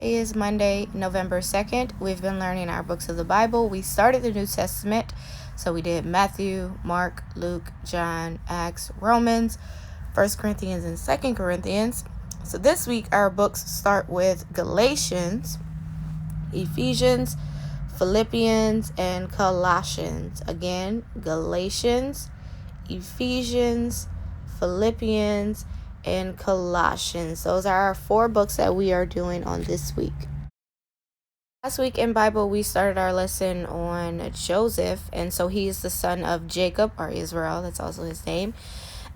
Today is Monday, November 2nd. We've been learning our books of the Bible. We started the New Testament. So we did Matthew, Mark, Luke, John, Acts, Romans, 1 Corinthians, and 2 Corinthians. So this week our books start with Galatians, Ephesians, Philippians, and Colossians. Again, Galatians, Ephesians, Philippians, and Colossians. Those are our 4 books that we are doing on this week. Last week in Bible, we started our lesson on Joseph, and so he is the son of Jacob, or Israel, that's also his name.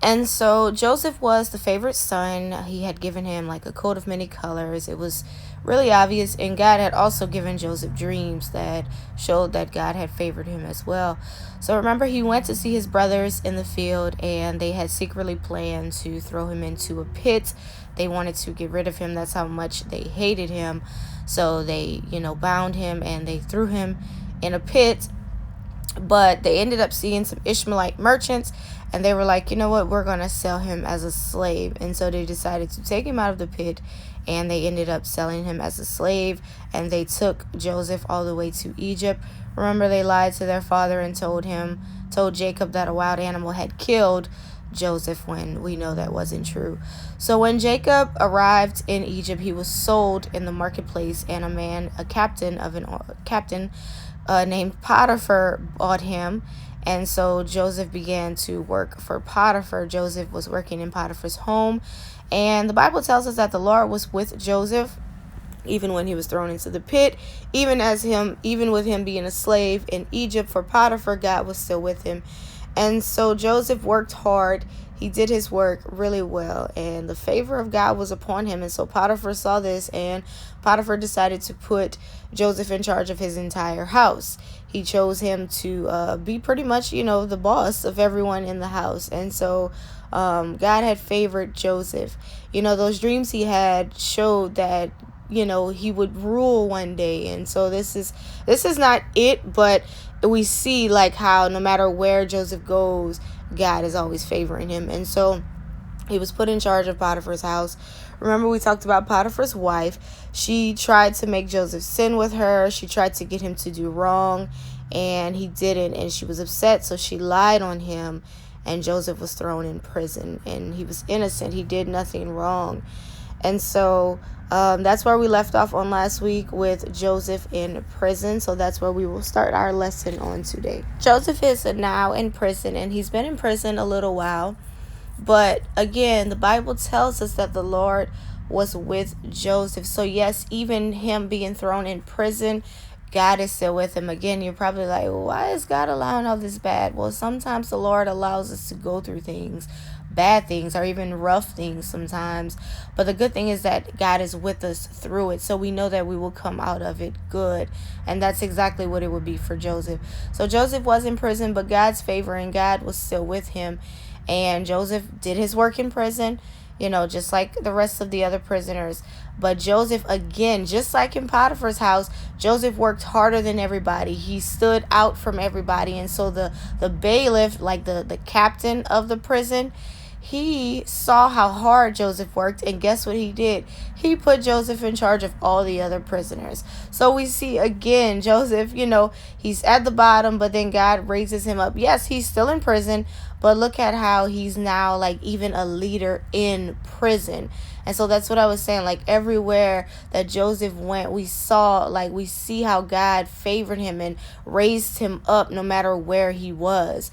And so Joseph was the favorite son. He had given him like a coat of many colors. It was really obvious. And God had also given Joseph dreams that showed that God had favored him as well. So remember, he went to see his brothers in the field, and they had secretly planned to throw him into a pit. They wanted to get rid of him. That's how much they hated him. So they, bound him and they threw him in a pit. But they ended up seeing some Ishmaelite merchants, and they were like, you know what, we're going to sell him as a slave. And so they decided to take him out of the pit, and they ended up selling him as a slave. And they took Joseph all the way to Egypt. Remember, they lied to their father and told Jacob that a wild animal had killed Joseph, when we know that wasn't true. So when Jacob arrived in Egypt, he was sold in the marketplace, and a captain named Potiphar bought him. And so Joseph began to work for Potiphar. Joseph was working in Potiphar's home. And the Bible tells us that the Lord was with Joseph even when he was thrown into the pit, even with him being a slave in Egypt for Potiphar, God was still with him. And so Joseph worked hard. He did his work really well, and the favor of God was upon him. And so Potiphar saw this, and Potiphar decided to put Joseph in charge of his entire house. He chose him to be pretty much, the boss of everyone in the house. And so God had favored Joseph. Those dreams he had showed that he would rule one day. And so this is not it, but we see like how no matter where Joseph goes, God is always favoring him. And so he was put in charge of Potiphar's house. Remember, we talked about Potiphar's wife. She tried to make Joseph sin with her. She tried to get him to do wrong, and he didn't. And she was upset, so she lied on him, and Joseph was thrown in prison. And he was innocent. He did nothing wrong. And so that's where we left off on last week, with Joseph in prison. So that's where we will start our lesson on today. Joseph is now in prison, and he's been in prison a little while. But again, the Bible tells us that the Lord was with Joseph. So yes, even him being thrown in prison, God is still with him. Again, you're probably like, well, why is God allowing all this bad? Well, sometimes the Lord allows us to go through things, bad things, or even rough things sometimes. But the good thing is that God is with us through it. So we know that we will come out of it good. And that's exactly what it would be for Joseph. So Joseph was in prison, but God's favor and God was still with him. And Joseph did his work in prison, just like the rest of the other prisoners. But Joseph, again, just like in Potiphar's house, Joseph worked harder than everybody. He stood out from everybody. And so the bailiff, like the captain of the prison, he saw how hard Joseph worked, and guess what he did? He put Joseph in charge of all the other prisoners. So we see again, Joseph, he's at the bottom, but then God raises him up. Yes, he's still in prison, but look at how he's now like even a leader in prison. And so that's what I was saying. Like everywhere that Joseph went, we see how God favored him and raised him up no matter where he was.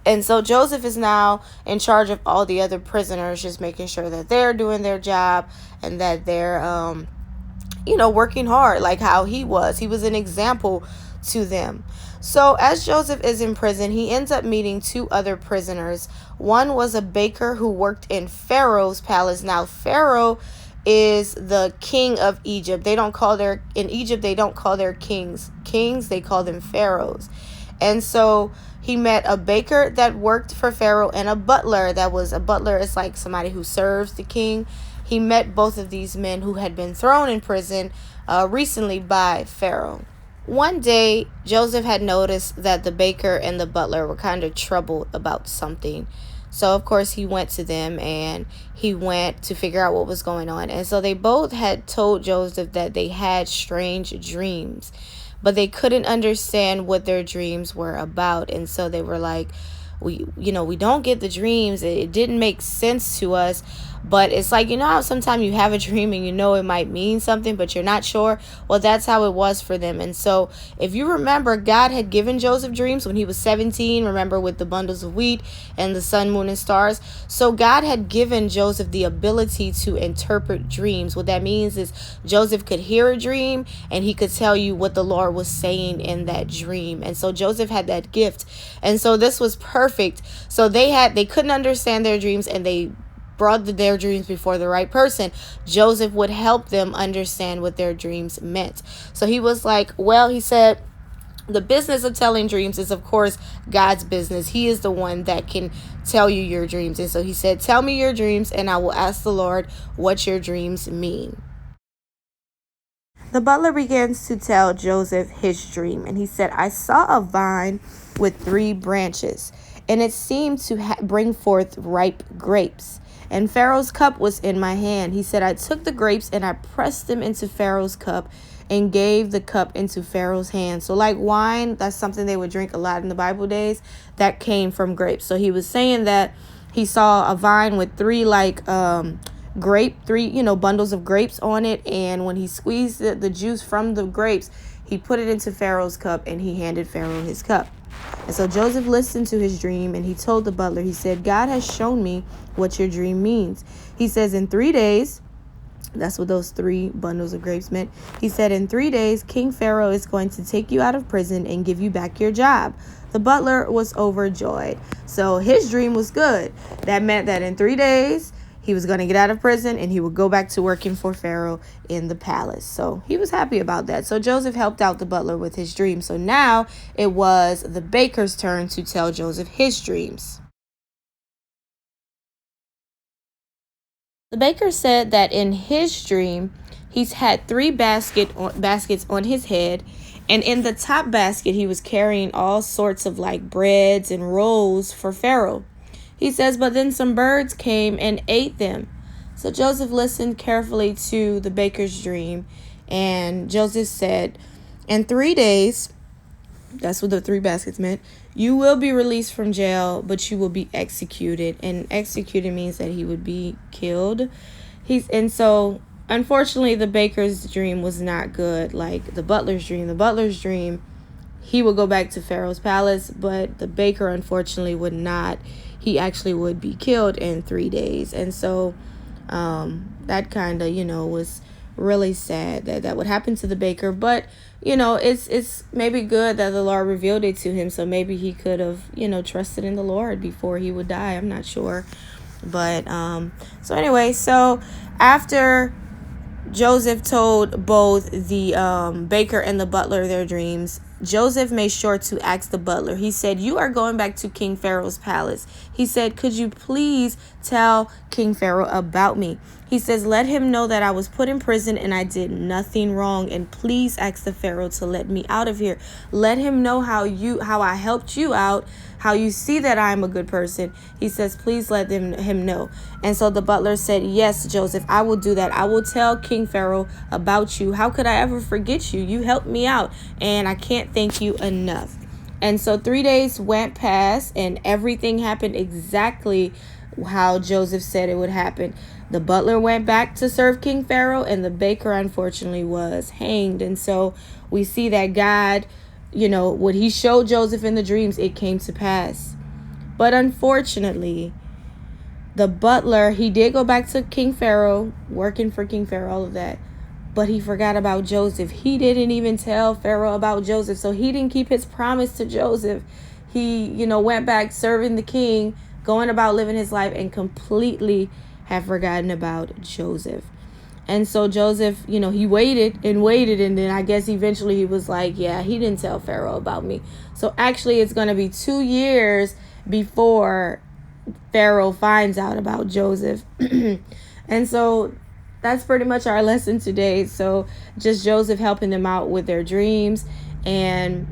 And so Joseph is now in charge of all the other prisoners, just making sure that they're doing their job and that they're, working hard like how he was. He was an example to them. So as Joseph is in prison, he ends up meeting 2 other prisoners. One was a baker who worked in Pharaoh's palace. Now, Pharaoh is the king of Egypt. In Egypt, they don't call their kings, they call them pharaohs. And so he met a baker that worked for Pharaoh and a butler is like somebody who serves the king. He met both of these men who had been thrown in prison recently by Pharaoh. One day, Joseph had noticed that the baker and the butler were kind of troubled about something. So, of course, he went to them and he went to figure out what was going on. And so they both had told Joseph that they had strange dreams, but they couldn't understand what their dreams were about. And so they were like, we don't get the dreams. It didn't make sense to us. But it's like, how sometimes you have a dream and it might mean something, but you're not sure. Well, that's how it was for them. And so if you remember, God had given Joseph dreams when he was 17, remember, with the bundles of wheat and the sun, moon, and stars. So God had given Joseph the ability to interpret dreams. What that means is Joseph could hear a dream and he could tell you what the Lord was saying in that dream. And so Joseph had that gift. And so this was perfect. So they couldn't understand their dreams, and they brought their dreams before the right person. Joseph would help them understand what their dreams meant. So he was like, well, he said, the business of telling dreams is, of course, God's business. He is the one that can tell you your dreams. And so he said, tell me your dreams and I will ask the Lord what your dreams mean. The butler begins to tell Joseph his dream, and he said, I saw a vine with 3 branches, and it seemed to bring forth ripe grapes. And Pharaoh's cup was in my hand. He said, I took the grapes and I pressed them into Pharaoh's cup and gave the cup into Pharaoh's hand. So like wine, that's something they would drink a lot in the Bible days, that came from grapes. So he was saying that he saw a vine with 3 bundles of grapes on it, and when he squeezed the juice from the grapes, he put it into Pharaoh's cup and he handed Pharaoh his cup. And so Joseph listened to his dream, and he told the butler, he said, God has shown me what your dream means. He says, in 3 days, that's what those 3 bundles of grapes meant. He said, in 3 days, King Pharaoh is going to take you out of prison and give you back your job. The butler was overjoyed. So his dream was good. That meant that in 3 days, he was going to get out of prison and he would go back to working for Pharaoh in the palace. So he was happy about that. So Joseph helped out the butler with his dream. So now it was the baker's turn to tell Joseph his dreams. The baker said that in his dream, he's had 3 baskets on his head. And in the top basket, he was carrying all sorts of breads and rolls for Pharaoh. He says, but then some birds came and ate them. So Joseph listened carefully to the baker's dream. And Joseph said, in 3 days, that's what the 3 baskets meant, you will be released from jail, but you will be executed. And executed means that he would be killed. And so, unfortunately, the baker's dream was not good like the butler's dream. The butler's dream, he would go back to Pharaoh's palace, but the baker, unfortunately, would not. He actually would be killed in 3 days. And so that kind of, was really sad that would happen to the baker. But, it's maybe good that the Lord revealed it to him. So maybe he could have, trusted in the Lord before he would die. I'm not sure. But so anyway, so after Joseph told both the baker and the butler their dreams, Joseph made sure to ask the butler. He said, you are going back to King Pharaoh's palace. He said, could you please tell King Pharaoh about me? He says, let him know that I was put in prison and I did nothing wrong. And please ask the Pharaoh to let me out of here. Let him know how I helped you out, how you see that I'm a good person. He says, please let him know. And so the butler said, yes, Joseph, I will do that. I will tell King Pharaoh about you. How could I ever forget you? You helped me out, and I can't thank you enough. And so 3 days went past, and everything happened exactly how Joseph said it would happen. The butler went back to serve King Pharaoh, and the baker, unfortunately, was hanged. And so we see that God, what he showed Joseph in the dreams, it came to pass. But unfortunately, the butler, he did go back to King Pharaoh, working for King Pharaoh, all of that. But he forgot about Joseph. He didn't even tell Pharaoh about Joseph. So he didn't keep his promise to Joseph. He, went back serving the king, going about living his life, and completely have forgotten about Joseph. And so Joseph, he waited, and then I guess eventually he was like, yeah, he didn't tell Pharaoh about me. So actually it's going to be 2 years before Pharaoh finds out about Joseph. And so that's pretty much our lesson today. So just Joseph helping them out with their dreams. And,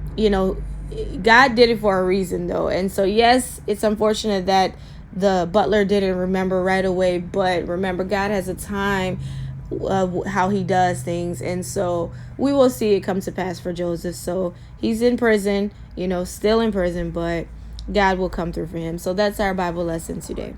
God did it for a reason, though. And so, yes, it's unfortunate that the butler didn't remember right away, but remember, God has a time of how he does things, and so we will see it come to pass for Joseph. So he's in prison, still in prison, but God will come through for him. So that's our Bible lesson today.